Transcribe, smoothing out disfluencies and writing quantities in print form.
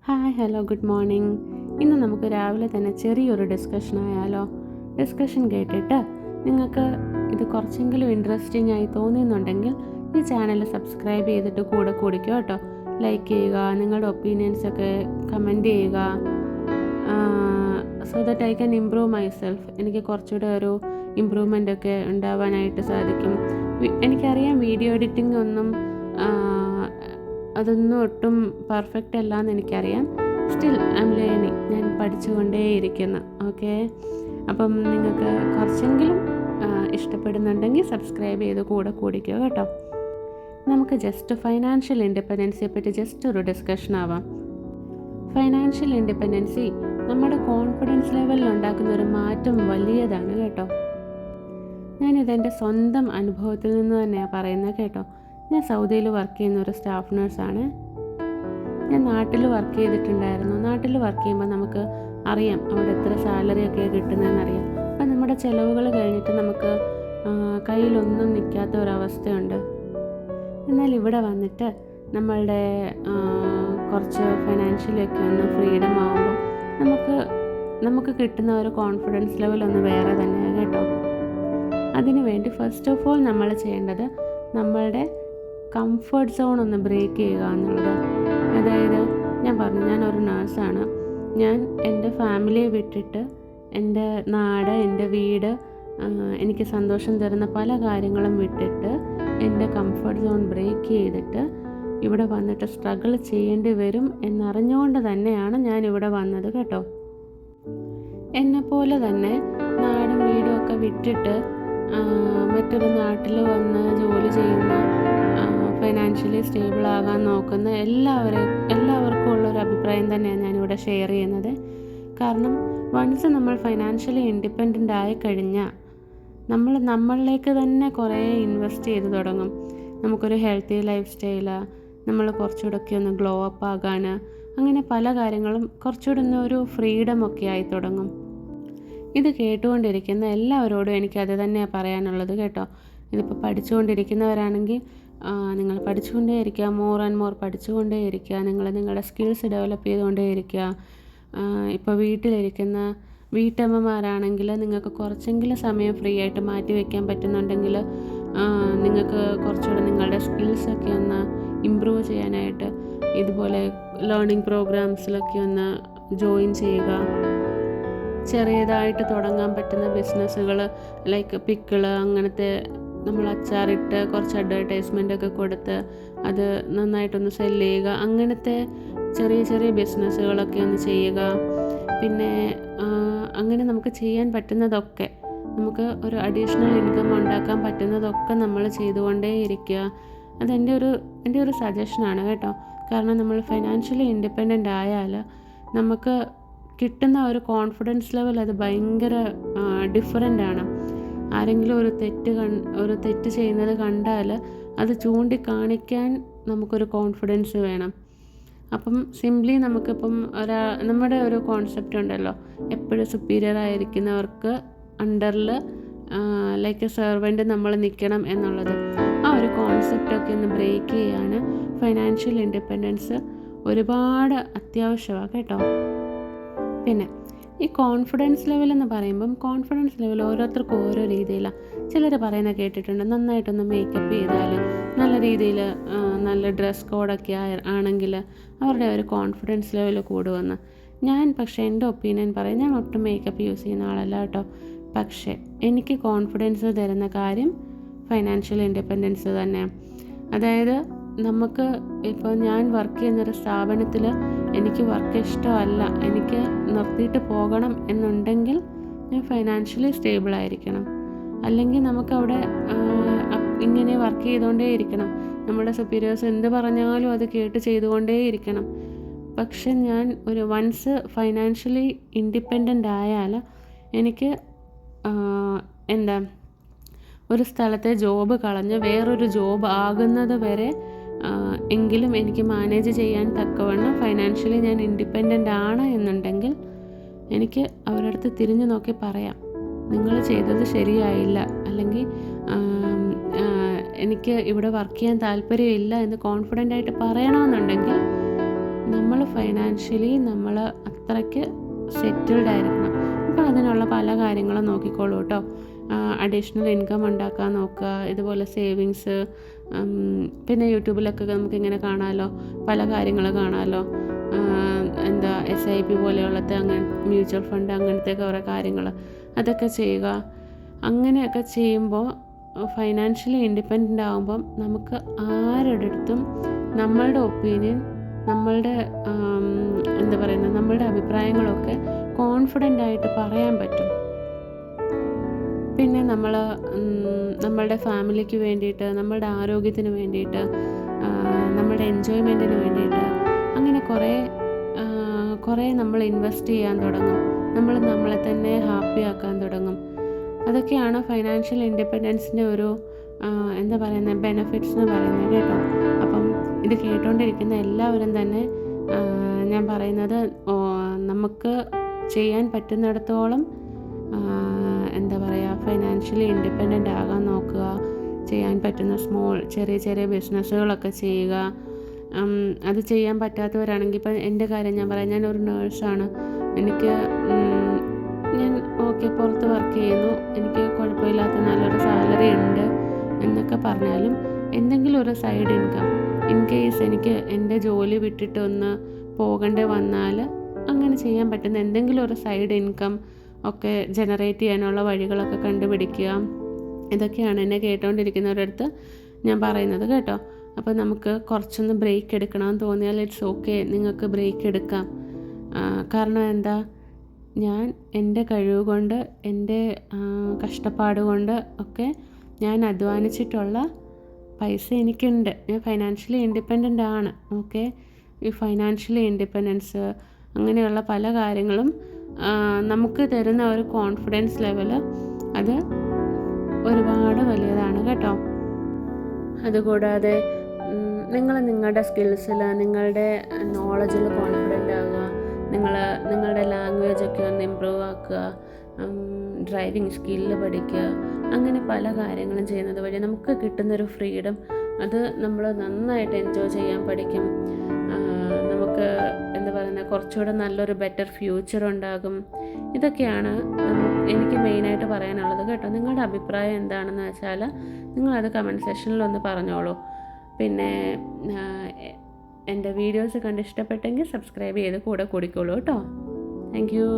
Hi hello good morning. ഇന്ന് നമുക്ക് രാവിലെ തന്നെ ചെറിയൊരു ഡിസ്കഷൻ ആയാലോ? ഡിസ്കഷൻ കേട്ടിട്ട് നിങ്ങൾക്ക് ഇത് കുറച്ചെങ്കിലും ഇൻട്രസ്റ്റിംഗ് ആയി തോന്നുന്നുണ്ടെങ്കിൽ ഈ ചാനൽ സബ്സ്ക്രൈബ് ചെയ്തിട്ട് കൂടെ കൂടിക്കോ കേട്ടോ. ലൈക്ക് ചെയ്യുക, നിങ്ങളുടെ ഒപ്പീനിയൻസൊക്കെ കമൻറ്റ് ചെയ്യുക. So that I can improve my self. എനിക്ക് കുറച്ചുകൂടെ ഒരു ഇമ്പ്രൂവ്മെൻ്റ് ഒക്കെ ഉണ്ടാവാനായിട്ട് സാധിക്കും. എനിക്കറിയാം വീഡിയോ എഡിറ്റിംഗ് ഒന്നും അതൊന്നും ഒട്ടും പെർഫെക്റ്റ് അല്ല എന്ന് എനിക്കറിയാം. Still I M learning. ഞാൻ പഠിച്ചുകൊണ്ടേയിരിക്കുന്നു. ഓക്കെ, അപ്പം നിങ്ങൾക്ക് കുറച്ചെങ്കിലും ഇഷ്ടപ്പെടുന്നുണ്ടെങ്കിൽ സബ്സ്ക്രൈബ് ചെയ്ത് കൂടെ കൂടിക്കോ കേട്ടോ. നമുക്ക് ജസ്റ്റ് ഫൈനാൻഷ്യൽ ഇൻഡിപെൻഡൻസിയെ പറ്റി ജസ്റ്റ് ഒരു ഡിസ്കഷൻ ആവാം. ഫൈനാൻഷ്യൽ ഇൻഡിപെൻഡൻസി നമ്മുടെ കോൺഫിഡൻസ് ലെവലിൽ ഉണ്ടാക്കുന്ന ഒരു മാറ്റം വലിയതാണ് കേട്ടോ. ഞാനിതെൻ്റെ സ്വന്തം അനുഭവത്തിൽ നിന്ന് തന്നെയാണ് പറയുന്നത് കേട്ടോ. ഞാൻ സൗദിയിൽ വർക്ക് ചെയ്യുന്ന ഒരു സ്റ്റാഫ് നേഴ്സാണ്. ഞാൻ നാട്ടിൽ വർക്ക് ചെയ്തിട്ടുണ്ടായിരുന്നു. നാട്ടിൽ വർക്ക് ചെയ്യുമ്പോൾ നമുക്ക് അറിയാം അവിടെ എത്ര സാലറി ഒക്കെയാണ് കിട്ടുന്നതെന്നറിയാം. അപ്പം നമ്മുടെ ചിലവുകൾ കഴിഞ്ഞിട്ട് നമുക്ക് കയ്യിലൊന്നും നിൽക്കാത്ത ഒരവസ്ഥയുണ്ട്. എന്നാൽ ഇവിടെ വന്നിട്ട് നമ്മളുടെ കുറച്ച് ഫൈനാൻഷ്യലൊക്കെ ഒന്ന് ഫ്രീഡം ആകുമ്പോൾ നമുക്ക് കിട്ടുന്ന ഒരു കോൺഫിഡൻസ് ലെവൽ ഒന്ന് വേറെ തന്നെയാണ് കേട്ടോ. അതിനുവേണ്ടി ഫസ്റ്റ് ഓഫ് ഓൾ നമ്മൾ ചെയ്യേണ്ടത് നമ്മളുടെ കംഫർട്ട് സോൺ ഒന്ന് ബ്രേക്ക് ചെയ്യുക എന്നുള്ളത്. അതായത് ഞാനൊരു നേഴ്സാണ്. ഞാൻ എൻ്റെ ഫാമിലിയെ വിട്ടിട്ട് എൻ്റെ നാട്, എൻ്റെ വീട്, എനിക്ക് സന്തോഷം തരുന്ന പല കാര്യങ്ങളും വിട്ടിട്ട് എൻ്റെ കംഫർട്ട് സോൺ ബ്രേക്ക് ചെയ്തിട്ട് ഇവിടെ വന്നിട്ട് സ്ട്രഗിൾ ചെയ്യേണ്ടി വരും എന്നറിഞ്ഞുകൊണ്ട് തന്നെയാണ് ഞാനിവിടെ വന്നത് കേട്ടോ. എന്നെപ്പോലെ തന്നെ നാടും വീടും ഒക്കെ വിട്ടിട്ട് മറ്റൊരു നാട്ടിൽ വന്ന് ജോലി ചെയ്യുന്ന ഫൈനാൻഷ്യലി സ്റ്റേബിൾ ആകാൻ നോക്കുന്ന എല്ലാവർക്കും ഉള്ളൊരു അഭിപ്രായം തന്നെയാണ് ഞാനിവിടെ ഷെയർ ചെയ്യുന്നത്. കാരണം വൺസ് നമ്മൾ ഫൈനാൻഷ്യലി ഇൻഡിപെൻഡൻ്റ് ആയിക്കഴിഞ്ഞാൽ നമ്മളിലേക്ക് തന്നെ കുറേ ഇൻവെസ്റ്റ് ചെയ്ത് തുടങ്ങും. നമുക്കൊരു ഹെൽത്തി ലൈഫ് സ്റ്റൈല്, നമ്മൾ കുറച്ചുകൂടെ ഒക്കെ ഒന്ന് ഗ്ലോ അപ്പ് ആകാൻ, അങ്ങനെ പല കാര്യങ്ങളും കുറച്ചുകൂടെ ഒരു ഫ്രീഡം ഒക്കെ ആയി തുടങ്ങും. ഇത് കേട്ടുകൊണ്ടിരിക്കുന്ന എല്ലാവരോടും എനിക്കത് തന്നെയാണ് പറയാനുള്ളത് കേട്ടോ. ഇതിപ്പോൾ പഠിച്ചുകൊണ്ടിരിക്കുന്നവരാണെങ്കിൽ നിങ്ങൾ പഠിച്ചുകൊണ്ടേ ഇരിക്കുക, മോർ ആൻഡ് മോർ പഠിച്ചുകൊണ്ടേ ഇരിക്കുക. നിങ്ങളുടെ സ്കിൽസ് ഡെവലപ്പ് ചെയ്തുകൊണ്ടേ ഇരിക്കുക. ഇപ്പോൾ വീട്ടിലിരിക്കുന്ന വീട്ടമ്മമാരാണെങ്കിൽ നിങ്ങൾക്ക് കുറച്ചെങ്കിലും സമയം ഫ്രീ ആയിട്ട് മാറ്റി വയ്ക്കാൻ പറ്റുന്നുണ്ടെങ്കിൽ നിങ്ങൾക്ക് കുറച്ചുകൂടെ നിങ്ങളുടെ സ്കിൽസൊക്കെ ഒന്ന് ഇമ്പ്രൂവ് ചെയ്യാനായിട്ട് ഇതുപോലെ ലേണിംഗ് പ്രോഗ്രാംസിലൊക്കെ ഒന്ന് ജോയിൻ ചെയ്യുക. ചെറിയതായിട്ട് തുടങ്ങാൻ പറ്റുന്ന ബിസിനസ്സുകൾ ലൈക്ക് പിക്കിള്, അങ്ങനത്തെ നമ്മൾ അച്ചാറിട്ട് കുറച്ച് അഡ്വർടൈസ്മെൻ്റൊക്കെ കൊടുത്ത് അത് നന്നായിട്ടൊന്ന് സെല്ല് ചെയ്യുക. അങ്ങനത്തെ ചെറിയ ചെറിയ ബിസിനസ്സുകളൊക്കെ ഒന്ന് ചെയ്യുക. പിന്നെ അങ്ങനെ നമുക്ക് ചെയ്യാൻ പറ്റുന്നതൊക്കെ, നമുക്ക് ഒരു അഡീഷണൽ ഇൻകം ഉണ്ടാക്കാൻ പറ്റുന്നതൊക്കെ നമ്മൾ ചെയ്തുകൊണ്ടേ ഇരിക്കുക. അതെൻ്റെ ഒരു സജഷനാണ് കേട്ടോ. കാരണം നമ്മൾ ഫൈനാൻഷ്യലി ഇൻഡിപെൻഡൻ്റ് ആയാൽ നമുക്ക് കിട്ടുന്ന ഒരു കോൺഫിഡൻസ് ലെവൽ അത് ഭയങ്കര ഡിഫറൻ്റാണ്. ആരെങ്കിലും ഒരു തെറ്റ് ചെയ്യുന്നത് കണ്ടാൽ അത് ചൂണ്ടിക്കാണിക്കാൻ നമുക്കൊരു കോൺഫിഡൻസ് വേണം. അപ്പം സിംപ്ലി നമുക്കിപ്പം നമ്മുടെ ഒരു കോൺസെപ്റ്റ് ഉണ്ടല്ലോ, എപ്പോഴും സുപ്പീരിയർ ആയിരിക്കുന്നവർക്ക് അണ്ടറിൽ ലൈക്ക് എ സെർവൻ്റ് നമ്മൾ നിൽക്കണം എന്നുള്ളത്. ആ ഒരു കോൺസെപ്റ്റൊക്കെ ഒന്ന് ബ്രേക്ക് ചെയ്യാണ് ഫൈനാൻഷ്യൽ ഇൻഡിപെൻഡൻസ് ഒരുപാട് അത്യാവശ്യമാണ് കേട്ടോ. പിന്നെ ഈ കോൺഫിഡൻസ് ലെവൽ എന്ന് പറയുമ്പം കോൺഫിഡൻസ് ലെവൽ ഓരോരുത്തർക്കും ഓരോ രീതിയിലാണ്. ചിലർ പറയുന്നത് കേട്ടിട്ടുണ്ട്, നന്നായിട്ടൊന്ന് മേക്കപ്പ് ചെയ്താൽ, നല്ല രീതിയിൽ നല്ല ഡ്രസ് കോഡൊക്കെ ആണെങ്കിൽ അവരുടെ ഒരു കോൺഫിഡൻസ് ലെവൽ കൂടുമെന്ന്. പക്ഷേ എൻ്റെ ഒപ്പീനിയൻ പറയും, ഞാൻ ഒട്ടും മേക്കപ്പ് യൂസ് ചെയ്യുന്ന ആളല്ല കേട്ടോ. പക്ഷേ എനിക്ക് കോൺഫിഡൻസ് തരുന്ന കാര്യം ഫൈനാൻഷ്യൽ ഇൻഡിപെൻഡൻസ് തന്നെയാണ്. അതായത് നമുക്ക് ഇപ്പോൾ ഞാൻ വർക്ക് ചെയ്യുന്നൊരു സ്ഥാപനത്തിൽ എനിക്ക് വർക്ക് ഇഷ്ടമല്ല, എനിക്ക് നിർത്തിയിട്ട് പോകണം എന്നുണ്ടെങ്കിൽ ഞാൻ ഫൈനാൻഷ്യലി സ്റ്റേബിൾ ആയിരിക്കണം. അല്ലെങ്കിൽ നമുക്കവിടെ ഇങ്ങനെ വർക്ക് ചെയ്തുകൊണ്ടേ ഇരിക്കണം. നമ്മുടെ സുപ്പീരിയേഴ്സ് എന്ത് പറഞ്ഞാലും അത് കേട്ട് ചെയ്തുകൊണ്ടേ ഇരിക്കണം. പക്ഷെ ഞാൻ വൺസ് ഫൈനാൻഷ്യലി ഇൻഡിപെൻഡൻ്റ് ആയാൽ എനിക്ക് ഒരു സ്ഥലത്തെ ജോബ് കളഞ്ഞ് വേറൊരു ജോബ് ആകുന്നത് വരെ എങ്കിലും എനിക്ക് മാനേജ് ചെയ്യാൻ തക്കവണ്ണം ഫൈനാൻഷ്യലി ഞാൻ ഇൻഡിപെൻഡൻ്റ് ആണ് എന്നുണ്ടെങ്കിൽ എനിക്ക് അവരുടെ അടുത്ത് തിരിഞ്ഞു നോക്കി പറയാം, നിങ്ങൾ ചെയ്തത് ശരിയായില്ല, അല്ലെങ്കിൽ എനിക്ക് ഇവിടെ വർക്ക് ചെയ്യാൻ താല്പര്യമില്ല എന്ന് കോൺഫിഡൻ്റ് ആയിട്ട് പറയണമെന്നുണ്ടെങ്കിൽ നമ്മൾ ഫൈനാൻഷ്യലി നമ്മൾ അത്രയ്ക്ക് സെറ്റിൽഡ് ആയിരിക്കണം. അപ്പോൾ അതിനുള്ള പല കാര്യങ്ങളും നോക്കിക്കോളൂ കേട്ടോ. അഡീഷണൽ ഇൻകം ഉണ്ടാക്കാൻ നോക്കുക, ഇതുപോലെ സേവിങ്സ്. പിന്നെ യൂട്യൂബിലൊക്കെ നമുക്കിങ്ങനെ കാണാമല്ലോ, പല കാര്യങ്ങൾ കാണാമല്ലോ. എന്താ SIP പോലെയുള്ളത്, അങ്ങനെ മ്യൂച്വൽ ഫണ്ട്, അങ്ങനത്തെ കുറേ കാര്യങ്ങൾ, അതൊക്കെ ചെയ്യുക. അങ്ങനെയൊക്കെ ചെയ്യുമ്പോൾ ഫൈനാൻഷ്യലി ഇൻഡിപെൻഡൻ്റ് ആകുമ്പം നമുക്ക് ആരുടെ അടുത്തും നമ്മളുടെ ഒപ്പീനിയൻ, നമ്മളുടെ എന്താ പറയുന്നത്, നമ്മളുടെ അഭിപ്രായങ്ങളൊക്കെ കോൺഫിഡൻ്റ് ആയിട്ട് പറയാൻ പറ്റും. പിന്നെ നമ്മളുടെ ഫാമിലിക്ക് വേണ്ടിയിട്ട്, നമ്മളുടെ ആരോഗ്യത്തിന് വേണ്ടിയിട്ട്, നമ്മളുടെ എൻജോയ്മെൻറ്റിന് വേണ്ടിയിട്ട് അങ്ങനെ കുറേ നമ്മൾ ഇൻവെസ്റ്റ് ചെയ്യാൻ തുടങ്ങും. നമ്മളെ തന്നെ ഹാപ്പി ആക്കാൻ തുടങ്ങും. അതൊക്കെയാണ് ഫൈനാൻഷ്യൽ ഇൻഡിപെൻഡൻസിൻ്റെ ഒരു എന്താ പറയുന്നത്, ബെനിഫിറ്റ്സ് എന്ന് പറയുന്നത് കേട്ടോ. അപ്പം ഇത് കേട്ടുകൊണ്ടിരിക്കുന്ന എല്ലാവരും തന്നെ ഞാൻ പറയുന്നത്, നമുക്ക് ചെയ്യാൻ പറ്റുന്നിടത്തോളം എന്താ പറയുക, ഫൈനാൻഷ്യലി ഇൻഡിപെൻഡൻ്റ് ആകാൻ നോക്കുക. ചെയ്യാൻ പറ്റുന്ന ചെറിയ ചെറിയ ബിസിനസ്സുകളൊക്കെ ചെയ്യുക. അത് ചെയ്യാൻ പറ്റാത്തവരാണെങ്കിൽ, ഇപ്പം എൻ്റെ കാര്യം ഞാൻ പറയാം. ഞാനൊരു നേഴ്സാണ്. ഞാൻ പുറത്ത് വർക്ക് ചെയ്യുന്നു, എനിക്ക് കുഴപ്പമില്ലാത്ത നല്ലൊരു സാലറി ഉണ്ട് എന്നൊക്കെ പറഞ്ഞാലും എന്തെങ്കിലും ഒരു സൈഡ് ഇൻകം, ഇൻ കേസ് എനിക്ക് എൻ്റെ ജോലി വിട്ടിട്ട് ഒന്ന് പോകേണ്ടി വന്നാൽ അങ്ങനെ ചെയ്യാൻ പറ്റുന്ന എന്തെങ്കിലും ഒരു സൈഡ് ഇൻകം ഒക്കെ ജനറേറ്റ് ചെയ്യാനുള്ള വഴികളൊക്കെ കണ്ടുപിടിക്കുക. ഇതൊക്കെയാണ് എന്നെ കേട്ടുകൊണ്ടിരിക്കുന്നവരടുത്ത് ഞാൻ പറയുന്നത് കേട്ടോ. അപ്പോൾ നമുക്ക് കുറച്ചൊന്ന് ബ്രേക്ക് എടുക്കണമെന്ന് തോന്നിയാൽ ഇറ്റ്സ് ഓക്കെ, നിങ്ങൾക്ക് ബ്രേക്ക് എടുക്കാം. കാരണം എന്താ, ഞാൻ എൻ്റെ കഴിവ് കൊണ്ട്, എൻ്റെ കഷ്ടപ്പാട് കൊണ്ട് ഒക്കെ ഞാൻ അധ്വാനിച്ചിട്ടുള്ള പൈസ എനിക്കുണ്ട്. ഞാൻ ഫൈനാൻഷ്യലി ഇൻഡിപെൻഡൻ്റ് ആണ്. ഈ ഫൈനാൻഷ്യലി ഇൻഡിപെൻഡൻസ് അങ്ങനെയുള്ള പല കാര്യങ്ങളും നമുക്ക് തരുന്ന ഒരു കോൺഫിഡൻസ് ലെവൽ, അത് ഒരുപാട് വലിയതാണ് കേട്ടോ. അതുകൂടാതെ നിങ്ങളുടെ സ്കിൽസിൽ, നിങ്ങളുടെ നോളജിൽ കോൺഫിഡൻ്റ് ആകുക. നിങ്ങളുടെ ലാംഗ്വേജൊക്കെ ഒന്ന് ഇമ്പ്രൂവ് ആക്കുക, ഡ്രൈവിംഗ് സ്കില്ല് പഠിക്കുക. അങ്ങനെ പല കാര്യങ്ങളും ചെയ്യുന്നത് വഴി നമുക്ക് കിട്ടുന്നൊരു ഫ്രീഡം, അത് നമ്മൾ നന്നായിട്ട് എൻജോയ് ചെയ്യാൻ പഠിക്കും. നമുക്ക് എന്താ പറയുന്നത്, കുറച്ചുകൂടെ നല്ലൊരു ബെറ്റർ ഫ്യൂച്ചർ ഉണ്ടാകും. ഇതൊക്കെയാണ് എനിക്ക് മെയിനായിട്ട് പറയാനുള്ളത് കേട്ടോ. നിങ്ങളുടെ അഭിപ്രായം എന്താണെന്ന് വെച്ചാൽ നിങ്ങളത് കമൻറ്റ് സെക്ഷനിലൊന്ന് പറഞ്ഞോളൂ. പിന്നെ എൻ്റെ വീഡിയോസ് കണ്ട് ഇഷ്ടപ്പെട്ടെങ്കിൽ സബ്സ്ക്രൈബ് ചെയ്ത് കൂടെ കൂടിക്കോളൂ കേട്ടോ. Thank you.